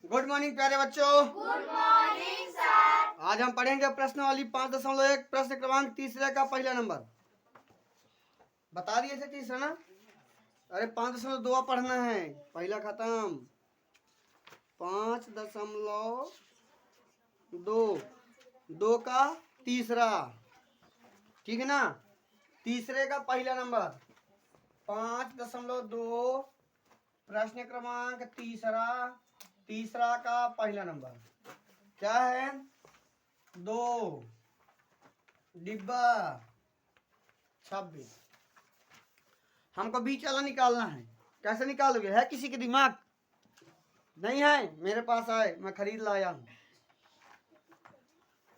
Good morning प्यारे बच्चों। Good morning sir. आज हम पढ़ेंगे प्रश्नावली 5.1 प्रश्न क्रमांक तीसरे का पहला नंबर। बता दिए थे तीसरा ना। अरे 5.2 पढ़ना है, पहला खत्म। 5.2 दो का तीसरा, ठीक है ना। तीसरे का पहला नंबर 5.2 प्रश्न क्रमांक तीसरा, तीसरा का पहला नंबर क्या है? 2 डिब्बा 26। हमको बीच वाला निकालना है। कैसे निकालोगे? है किसी के दिमाग? नहीं है? मेरे पास आए, मैं खरीद लाया हूँ।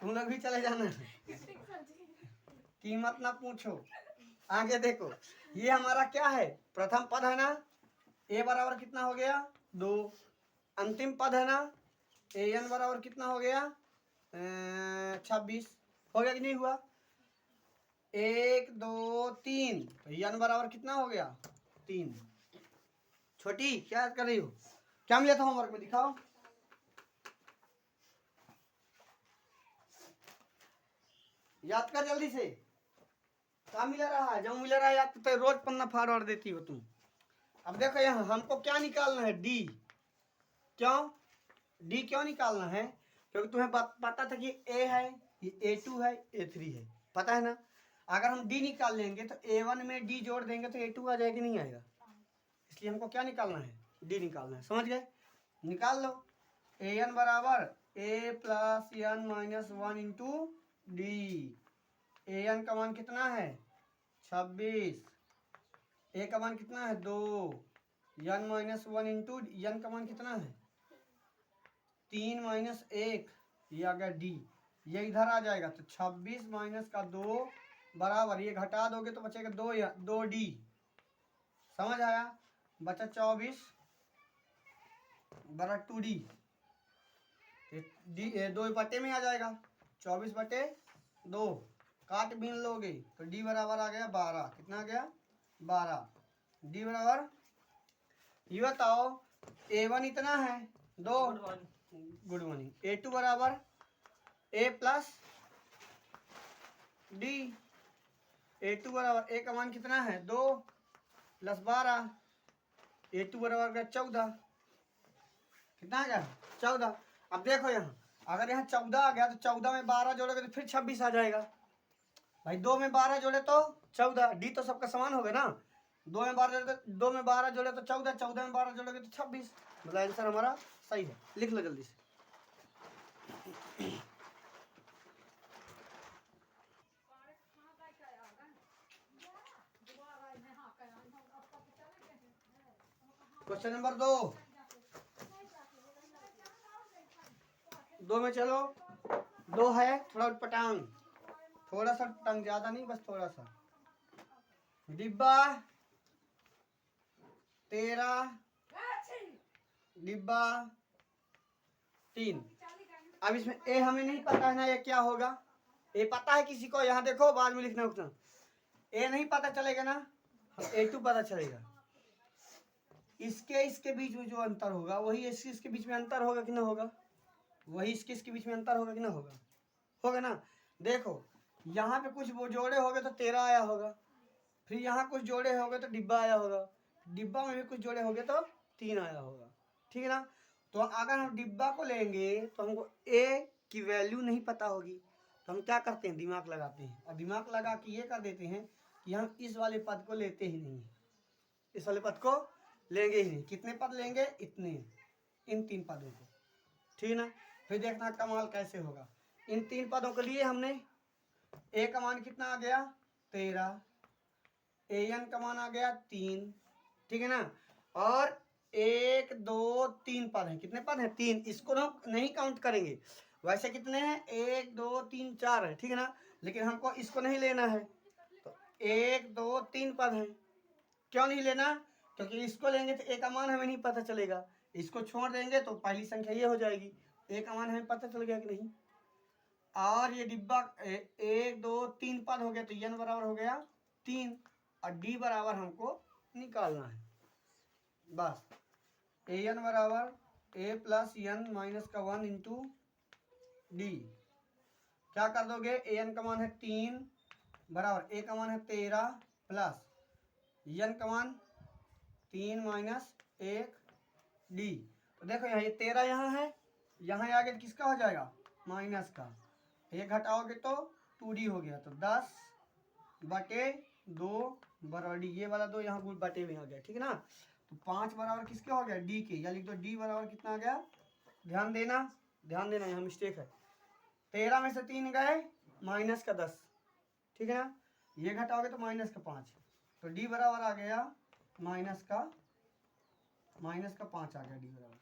तुम लोग भी चले जाना। कीमत ना पूछो, आगे देखो। ये हमारा क्या है? प्रथम पद है ना। ए बराबर कितना हो गया? 2। अंतिम पद है ना। ए एन बराबर कितना हो गया? 26। हो गया कि नहीं हुआ? 1 2 3 तो एन बराबर कितना हो गया? 3। छोटी क्या याद कर रही हो? क्या मिला था होमवर्क में? दिखाओ। याद कर जल्दी से। क्या मिला रहा है? जो मिला रहा है याद तो रोज पन्ना फाड़ देती हो तुम। अब देखो यहाँ हमको क्या निकालना है? डी। क्यों डी क्यों निकालना है? क्योंकि तुम्हें पता था कि ए है, ये A2 है, A3 है, पता है ना। अगर हम डी निकाल लेंगे तो A1 में डी जोड़ देंगे तो A2 आ जाएगा कि नहीं आएगा। इसलिए हमको क्या निकालना है? डी निकालना है। समझ गए? निकाल लो। AN बराबर A plus n minus 1 into d. AN का मान कितना है? 26। ए का मान कितना है? 2। एन माइनस 1 इंटू एन का मान कितना है? 3 माइनस 1, ये आ गया डी। ये इधर आ जाएगा तो 26 माइनस का 2 बराबर, ये घटा दोगे तो बचेगा 2 या 2 डी। समझ आया? बचा 24 बरा 2 डी। डी 2 बटे में आ जाएगा। 24/2 काट बीन लोगे तो डी बराबर आ गया 12। कितना आ गया? 12। डी बराबर, ये बताओ A1 इतना है 2। Good morning. A2 बराबर A प्लस डी। A2 बराबर A का मान कितना है? 2 प्लस 12। A2 बराबर का 14। कितना आ गया? 14। अब देखो यहाँ, अगर यहाँ 14 आ गया तो 14 में 12 जोड़ोगे तो फिर 26 आ जाएगा। भाई 2 में 12 जोड़े तो 14। डी तो सबका समान होगा ना। 2 में 12 जोड़े तो 2 में 12 जोड़े तो 14, 14 में 12 जोड़ोगे तो 26। मतलब आंसर हमारा सही है। लिख लो जल्दी से। क्वेश्चन नंबर 2 में चलो। 2 है थोड़ा पटांग, थोड़ा सा टंग, ज्यादा नहीं, बस थोड़ा सा। डिब्बा 13, डिब्बा 3। अब इसमें ए हमें नहीं पता है ना, ये क्या होगा? ए पता है किसी को? यहाँ देखो, बाद में लिखना उठना। ए नहीं पता चलेगा ना, A2 पता चलेगा। इसके बीच में जो अंतर होगा वही इसके बीच में अंतर होगा कि ना होगा? वही इसके बीच में अंतर होगा कि ना होगा? होगा ना। देखो यहाँ पे कुछ वो जोड़े होंगे तो 13 आया होगा, फिर यहाँ कुछ जोड़े होंगे तो डिब्बा आया होगा, डिब्बा में भी कुछ जोड़े होंगे तो 3 आया होगा, ठीक है ना। तो अगर हम डिब्बा को लेंगे तो हमको ए की वैल्यू नहीं पता होगी, तो हम क्या करते हैं? दिमाग लगाते हैं। और दिमाग लगा के ये कर देते हैं कि हम इस वाले पद को लेते ही नहीं, इस वाले पद को लेंगे ही नहीं। कितने पद लेंगे? इतने, इन 3 पदों को, ठीक है ना। फिर देखना कमाल कैसे होगा। इन 3 पदों के लिए हमने ए का मान कितना आ गया? 13। एन का मान आ गया 3, ठीक है ना। और 1 2 3 पद हैं। कितने पद हैं? 3। इसको हम नहीं काउंट करेंगे। वैसे कितने हैं? 1 2 3 4 है, ठीक है ना। लेकिन हमको इसको नहीं लेना है, तो 1 2 3 पद हैं। क्यों नहीं लेना? क्योंकि इसको लेंगे तो ए का मान हमें नहीं पता चलेगा, इसको छोड़ देंगे तो पहली संख्या ये हो जाएगी। ए का मान हमें पता चल गया कि नहीं। और ये डिब्बा 1 2 3 पद हो गया, तो एन बराबर हो गया 3 और डी बराबर हमको निकालना है। बस एन बराबर ए प्लस एन माइनस का 1 इंटू डी। क्या कर दोगे, ए एन का मान है 3 बराबर ए का मान है 13 प्लस एन का मान 3 माइनस 1 डी। तो देखो यहाँ ये 13 यहाँ है, यहाँ आगे किसका हो जाएगा, माइनस का। एक घटाओगे तो 2d हो गया, तो 10 बटे 2 बराबर डी। ये वाला 2 यहाँ बटे में आ गया, ठीक है ना। तो 5 बराबर किसके हो गया, डी के। या लिख दो डी बराबर कितना आ गया, ध्यान देना यहाँ मिस्टेक है। 13 में से 3 गए, माइनस का 10, ठीक है ना। ये घटाओगे तो माइनस का 5, तो डी बराबर आ गया माइनस का 5 आ गया डी बराबर।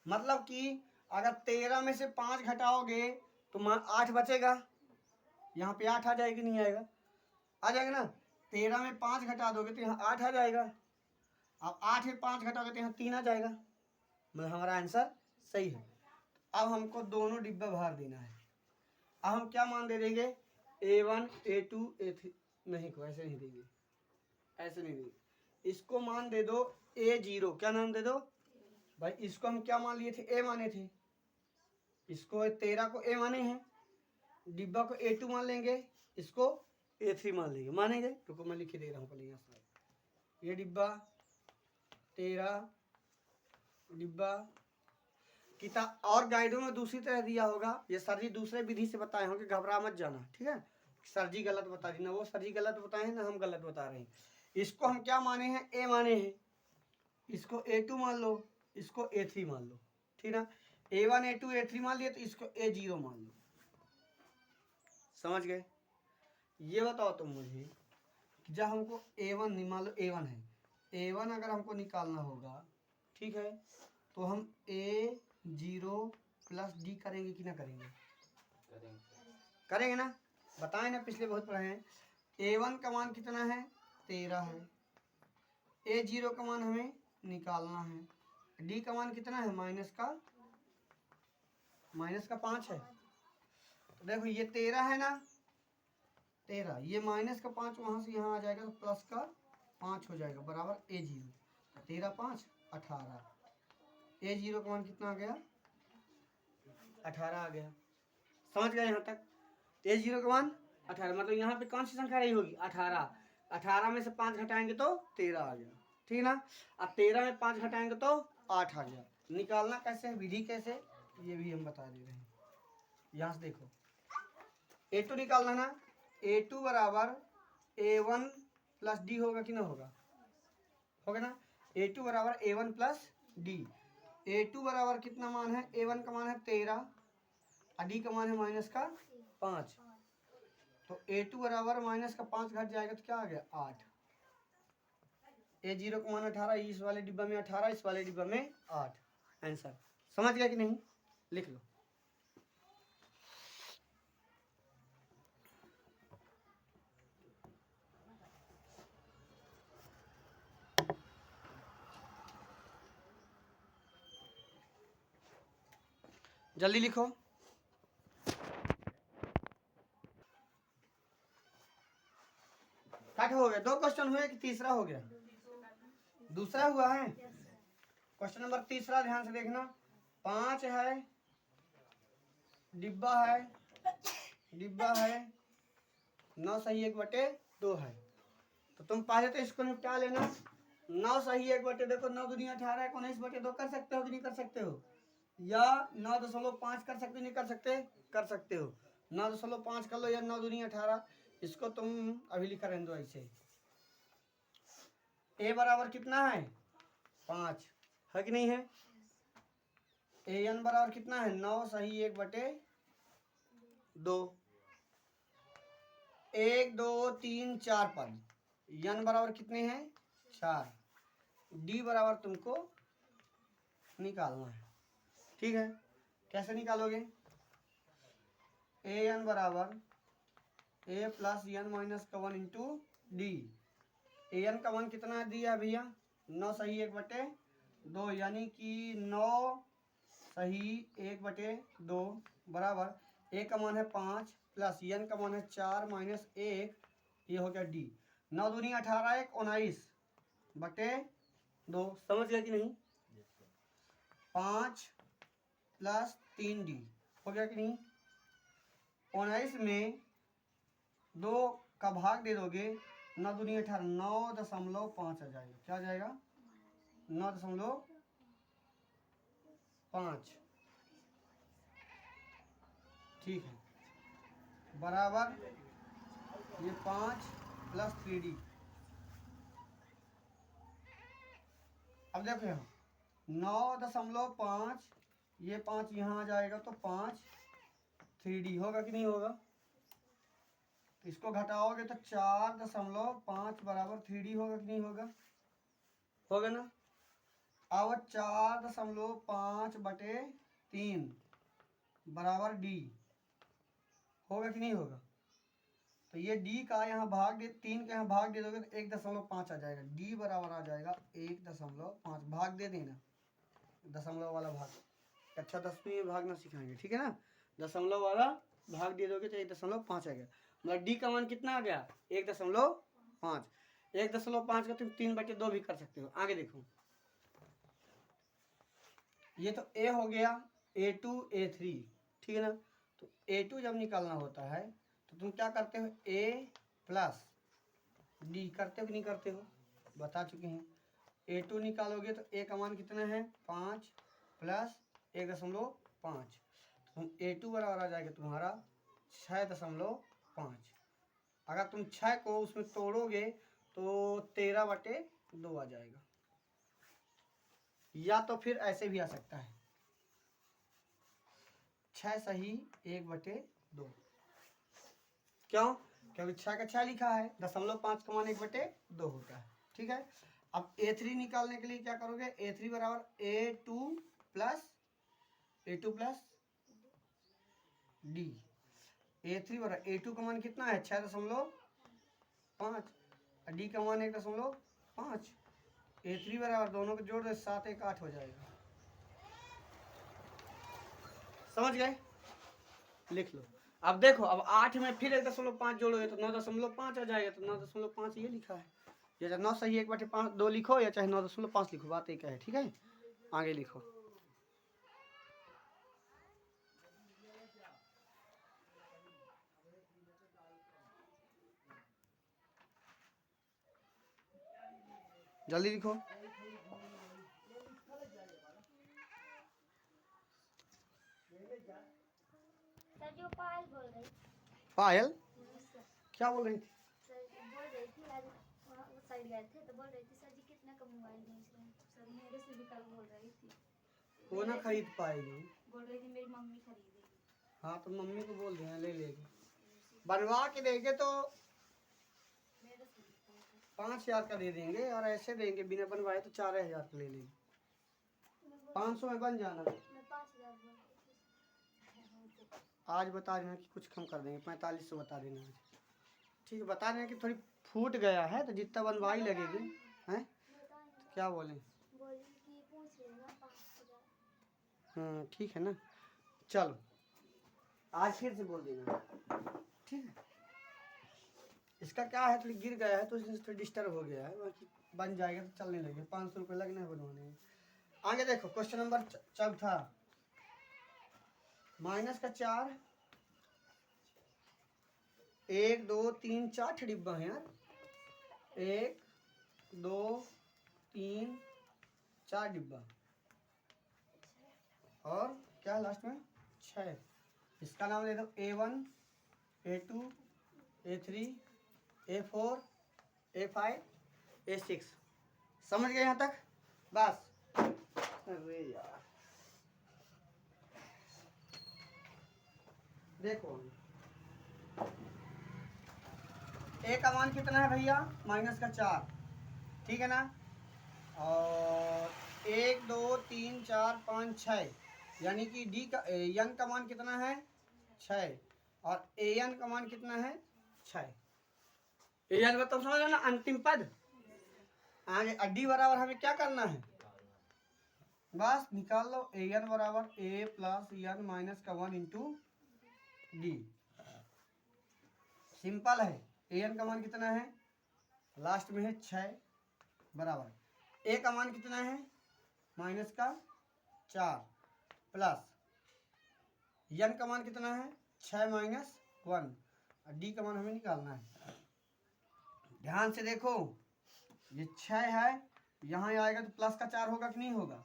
मतलब कि अगर 13 में से 5 घटाओगे तो 8 बचेगा। यहाँ पे 8 आ जाएगी, नहीं आएगा, आ जाएगा ना। 13 में 5 घटा दोगे तो यहाँ 8 आ जाएगा। अब 8 में 5 घटाओगे तो यहाँ 3 आ जाएगा। मतलब हमारा आंसर सही है। अब हमको दोनों डिब्बा बाहर देना है। अब हम क्या मान दे देंगे, A1 A2 A3 नहीं को ऐसे नहीं देंगे, ऐसे नहीं देंगे। इसको मान दे दो A0। क्या नाम दे दो भाई, इसको हम क्या मान लिए थे, A माने थे। इसको 13 को A माने हैं, डिब्बा को A2 मान लेंगे, इसको A3 मान लेंगे। मानेंगे तो मैं लिख दे रहा हूँ पहले यहाँ से। ये डिब्बा 13 डिब्बा किताब और गाइडों में दूसरी तरह दिया होगा। ये सर जी दूसरे विधि से बताए होंगे, घबरा मत जाना, ठीक है। सर जी गलत बता रही ना, वो सर जी गलत बताए हैं ना, हम गलत बता रहे हैं। इसको हम क्या माने हैं, A माने हैं। इसको A2 मान लो, इसको A3 मान लो, ठीक ना। A1 A2 A3 मान लिया, तो इसको A0 मान लो। समझ गए। ये बताओ तुम मुझे, जब हमको A1 नहीं, मान लो A1 है, A1 अगर हमको निकालना होगा, ठीक है, तो हम A0 प्लस डी करेंगे कि ना करेंगे, करेंगे ना। बताएं ना, पिछले बहुत पढ़े हैं। A1 का मान कितना है, 13 है। A0 का मान हमें निकालना है। डी का मान कितना है, माइनस का 5 है। तो देखो ये 13 है ना, 13, ये माइनस का 5 वहां से यहाँ आ जाएगा, तो प्लस का 5 हो जाएगा बराबर A0। 13 5 18। A0 का मान कितना आ गया, 18 आ गया। समझ गए यहाँ तक। A0 का मान 18, मतलब यहाँ पे कौन सी संख्या रही होगी, 18। 18 में से 5 घटाएंगे तो 13 आ गया, ठीक ना। अब 13 में 5 घटाएंगे तो 8 आ गया। निकालना कैसे है, विधि कैसे, ये भी हम बता दे रहे हैं। यहाँ से देखो, A2 निकालना ना। A2 बराबर A1 प्लस डी होगा कि ना होगा, होगा ना। A2 बराबर A1 प्लस डी। A2 बराबर कितना मान है, A1 का मान है 13 और डी का मान है माइनस का 5। तो A2 बराबर माइनस का 5 घट जाएगा तो क्या आ गया, 8। A0 का मान 18, इस वाले डिब्बा में 18, इस वाले डिब्बा में 8। आंसर समझ गया कि नहीं, लिख लो। जल्दी लिखो। कट हो गया, 2 क्वेश्चन हुए कि तीसरा हो गया, दूसरा हुआ है। क्वेश्चन नंबर तीसरा ध्यान से देखना। 5 है, डिब्बा है 9 सही 1/2 है। तो तुम पहले तो इसको निपटा लेना। 9 सही 1/2, देखो 9 दूनी 18 है, 19/2 कर सकते हो कि नहीं कर सकते हो, या 9.5 कर सकते हो, नहीं कर सकते, कर सकते हो। 9.5 कर लो, या 9 दूनी 18। इसको तुम अभी लिखा रहने दो ऐसे। A बराबर कितना है, 5 है कि नहीं है। AN बराबर कितना है, 9 सही 1/2। 1 2 3 4 पद। n बराबर कितने हैं, 4। D बराबर तुमको निकालना है, ठीक है। कैसे निकालोगे, AN बराबर A प्लस एन माइनस का 1 इंटू डी। AN का 1 कितना दिया भैया, 9 सही 1/2, यानी कि 9 सही 1/2 बराबर A का मान है 5 प्लस एन का मान है 4 माइनस 1, ये हो गया डी। 9 दूनी 18 1 19/2। समझ गया कि नहीं। 5 प्लस 3D हो गया कि नहीं। 19 में 2 का भाग दे दोगे, 9 दूनी 18, 9.5 आ जाएगा। क्या आ जाएगा? 9.5। ठीक है, बराबर ये 5 प्लस 3D। अब देखो यहाँ 9.5, ये 5 यहाँ आ जाएगा तो 5 3D होगा कि नहीं होगा। तो इसको घटाओगे तो 4.5 बराबर 3D होगा कि नहीं होगा। होगा ना। अब 4.5/3 बराबर D होगा कि नहीं होगा। तो ये D का यहाँ भाग दे, 3 का यहाँ भाग दे दोगे तो 1.5 आ जाएगा। D बराबर आ जाएगा 1.5। भाग दे देना, दशमलव वाला भाग। अच्छा 10वीं में भागना सिखाएंगे, ठीक है ना। दशमलव वाला भाग दे दोगे तो 1.5 आ गया। मतलब D का मान कितना आ गया? 1.5। 1.5 का तुम 3/2 भी कर सकते हो। आगे देखो, ये तो A हो गया, A2 A3, ठीक है ना। तो A2 जब निकालना होता है तो तुम क्या करते हो? A प्लस D करते हो कि नहीं करते हो? बता चुके हैं। A2 निकालोगे तो A का मान कितना है? 5 प्लस 1.5। तो A2 बराबर आ जाएगा तुम्हारा 6.5। अगर तुम 6 को उसमें तोड़ोगे तो 13/2 आ जाएगा। या तो फिर ऐसे भी आ सकता है, 6 सही 1/2। क्यों? क्योंकि 6 का 6 लिखा है, 0.5 का मान 1/2 होता है। ठीक है। अब A3 निकालने के लिए क्या करोगे? A3 बराबर A2 प्लस D। A3 बराबर A2 का मान कितना है? 6.5। D का मान 1.5। A3 बराबर दोनों को जोड़ दे 7 1 8 हो जाएगा। समझ गए? लिख लो। अब देखो, अब 8 में फिर 1.5 जोड़ोगे तो 9.5 आ जाएगा। तो 9.5 ये लिखा है। या 9 सही 1/2 लिखो या चाहे 9.5 लिखो, बात एक है। ठीक है, आगे लिखो। जल्दी लिखो। सर जो पायल बोल रही थी। पायल सर क्या बोल रही थी? बोल रही थी आज वहाँ उस साइड गए थे तो बोल रही थी सर जी कितना का मोबाइल बेच रहे हैं। सर मेरे से भी कल बोल रही थी। वो ना खरीद पाएगी। बोल रही थी मेरी मम्मी खरीदेगी। हाँ तो मम्मी को बोल देना ले लेगी। बनवा के देंगे तो 5,000 का दे देंगे, और ऐसे देंगे बिना बनवाए तो 4,000 का ले लेंगे। 500 में बन जाना। मैं 5,000 बोल रही थी। आज बता देना कि कुछ कम कर देंगे, 4500 बता देना आज। ठीक है, बता देना कि थोड़ी फूट गया है तो जितना बनवाई लगेगी। हैं तो क्या बोलें? बोली कि पूछ लेना 5,000। ठीक है ना। चलो आज फिर से बोल देना। ठीक है। इसका क्या है, थोड़ी गिर गया है तो इसलिए थोड़ी डिस्टर्ब हो गया है। बाकी बन जाएगा तो चलने लगे। 500 रुपये लगना है बनवाने में। आगे देखो, क्वेश्चन नंबर 4 -4 1 2 3 4 डिब्बा है यार। 1 2 3 4 डिब्बा, और क्या लास्ट में 6। इसका नाम दे दो A1 A2 A3 A4 A5 A6। समझ गए यहाँ तक? बस। अरे यार देखो, A का मान कितना है भैया? -4, ठीक है ना। और 1 2 3 4 5 6, यानी कि D का N का मान कितना है? 6। और AN का मान कितना है? 6। AN मतलब समझ ना, अंतिम पद। आगे D बराबर हमें क्या करना है? बस निकाल लो। AN बराबर A प्लस N माइनस का 1 इंटू D। सिंपल है। AN का मान कितना है? लास्ट में है 6 बराबर। A का मान कितना है? -4। 4 प्लस n का मान कितना है 6 माइनस 1 और d का मान हमें निकालना है। ध्यान से देखो ये 6 है, यहाँ आएगा तो प्लस का 4 होगा कि नहीं होगा,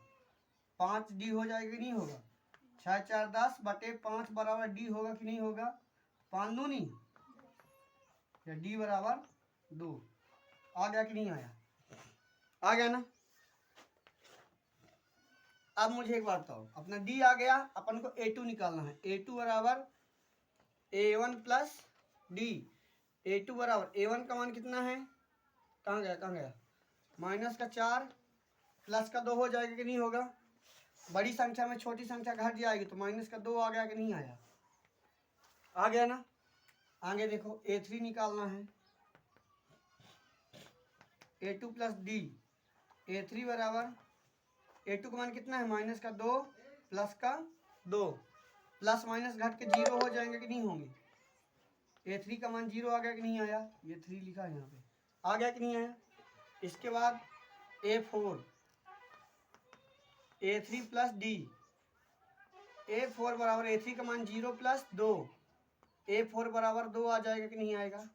5d हो जाएगा कि नहीं होगा, 6 4 10 बटे 5 बराबर d होगा कि नहीं होगा, 5 दूनी या d बराबर 2। आ गया कि नहीं आया, आ गया ना। अब मुझे एक बात बताओ, अपना d आ गया, अपन को a2 निकालना है। a2 बराबर a1 प्लस d। a2 बराबर a1 का मान कितना है, कहाँ गया कहाँ गया, माइनस का 4 प्लस का 2 हो जाएगा कि नहीं होगा, बड़ी संख्या में छोटी संख्या घट जाएगी तो माइनस का 2 आ गया कि नहीं आया, आ गया ना। आगे देखो a3 निकालना है। a2 प्लस d, a3 बराबर a2 का मान कितना है माइनस का 2 प्लस का 2, प्लस माइनस घट के 0 हो जाएंगे कि नहीं होंगे, a3 का मान 0 आ गया कि नहीं आया, ये 3 लिखा है यहाँ पे, आ गया कि नहीं आया। इसके बाद a4, a3 plus d, a4 बराबर a3 का मान 0 प्लस 2, a4 बराबर 2 आ जाएगा कि नहीं आएगा,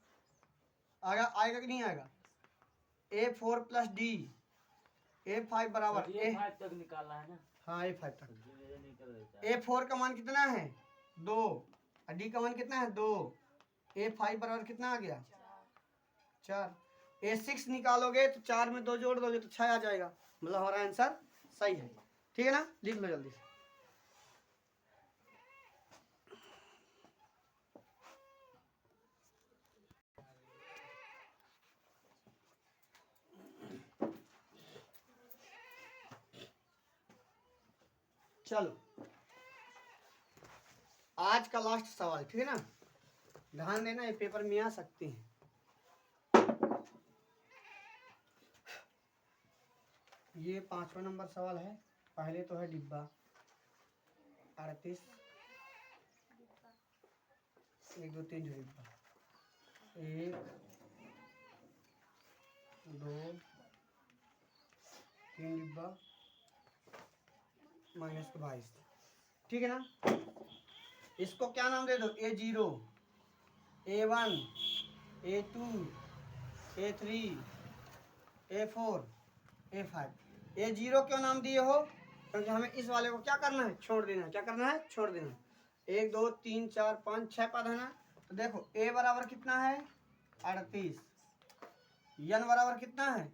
आएगा कि नहीं आएगा। a4 प्लस d, a5 बराबर a5 तक निकालना है ना, हाँ a5 तक। a4 का मान कितना है 2 और d का मान कितना है 2, a5 बराबर कितना आ गया 4। a6 निकालोगे तो 4 में 2 जोड़ दोगे तो 6 आ जाएगा, मतलब हमारा आंसर सही है। ठीक है ना, लिख लो जल्दी से। चलो आज का लास्ट सवाल, ठीक है ना, ध्यान देना ये पेपर में आ सकते हैं। ये 5वां नंबर सवाल है, पहले तो है डिब्बा 38, 1 2 3 जो डिब्बा 1 2 3 डिब्बा माइनस का 22, ठीक है ना। इसको क्या नाम दे दो, a0, a1, a2, a3, a4, a5। a0 क्यों नाम दिए हो, क्योंकि हमें इस वाले को क्या करना है, छोड़ देना है। क्या करना है, छोड़ देना है। 1 2 3 4 5 6 पद है ना, तो देखो a बराबर कितना है 38, n बराबर कितना है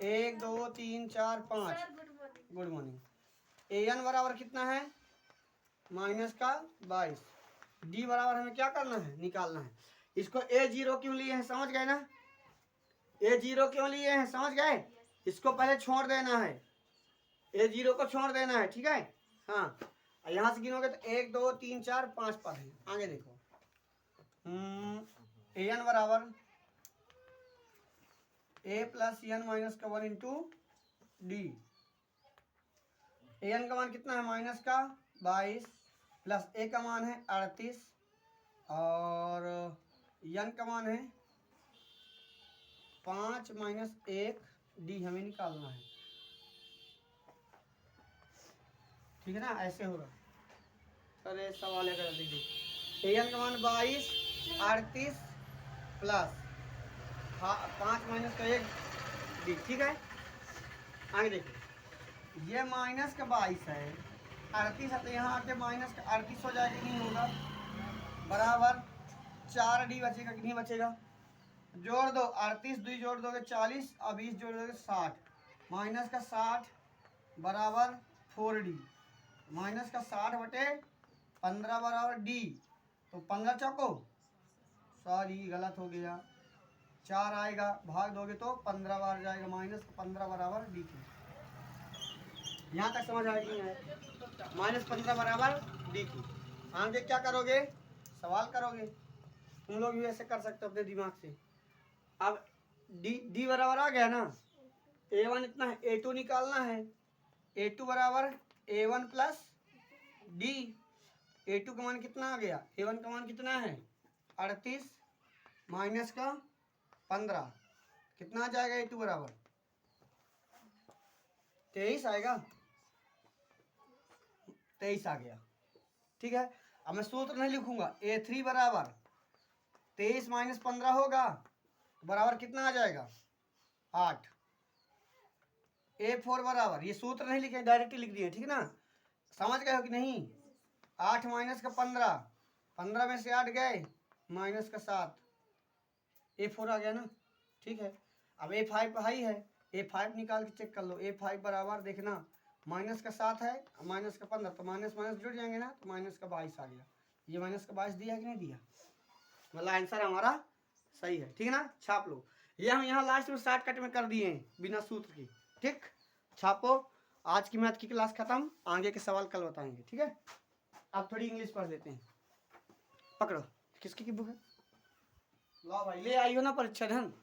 1 2 3 4 5, गुड मॉर्निंग। an बराबर कितना है माइनस का 22, d बराबर हमें क्या करना है, निकालना है। इसको a0 क्यों लिए हैं, समझ गए ना, a0 क्यों लिए हैं, समझ गए। इसको पहले छोड़ देना है, a0 को छोड़ देना है, ठीक है। हाँ, यहाँ से गिनोगे तो 1 2 3 4 5 पद है। आगे देखो an बराबर a प्लस n माइनस का 1 इंटू डी। an का मान कितना है माइनस का 22 प्लस a का मान है 38 और n का मान है 5 माइनस 1, d हमें निकालना है, ठीक है ना। ऐसे होगा, अरे सवाल है कर दीजिए। an का मान 22 38 प्लस 5 माइनस का 1 d, ठीक है। आगे देखिए, ये माइनस का 22 है, 38 है तो यहाँ आके माइनस का 38 हो जाएगा कि नहीं होगा, बराबर 4d बचेगा कि नहीं बचेगा, जोड़ दो 38 2 जोड़ दोगे 40 और 20 जोड़ दोगे 60, माइनस का 60 बराबर 4d, माइनस का 60 बटे 15 बराबर d, तो 15 चौको, सॉरी गलत हो गया, 4 आएगा, भाग दोगे तो 15 बार जाएगा, माइनस 15 बराबर d की। यहाँ तक समझ आएगी नहीं आए, माइनस 15 बराबर d की। आगे क्या करोगे, सवाल करोगे, तुम लोग भी ऐसे कर सकते हो अपने दिमाग से। अब d बराबर आ गया ना, a1 इतना है, a2 निकालना है, a2 बराबर a1 प्लस d, a2 का मान कितना आ गया, a1 का मान कितना है 38 माइनस का 15, कितना आ जाएगा a2 बराबर 23 आएगा, 23 आ गया। ठीक है, अब मैं सूत्र नहीं लिखूंगा। A3 बराबर 23 माइनस 15 होगा, बराबर कितना आ जाएगा 8। A4 बराबर, ये सूत्र नहीं लिखे, डायरेक्टली लिख दिए, ठीक है ना, समझ गए हो कि नहीं। 8 माइनस का 15, 15 में से 8 गए, माइनस का 7, A4 आ गया ना। ठीक है, अब A5 हाई है, A5 निकाल के चेक कर लो। A5 बराबर देखना, माइनस का 7 है, माइनस का 15, तो माइनस माइनस जुड़ जाएंगे ना, तो माइनस का 22 आ गया। ये माइनस का 22 दिया कि नहीं दिया, मतलब आंसर हमारा सही है। ठीक है ना, छाप लो। ये हम यहाँ लास्ट में शॉर्टकट में कर दिए हैं बिना सूत्र की। ठीक, छापो। आज की मैथ की क्लास खत्म, आगे के सवाल कल बताएंगे। ठीक है, अब थोड़ी इंग्लिश पढ़ लेते हैं। पकड़ो, किसकी की बुक है, लो भाई, ले आई हो ना परीक्षा धन।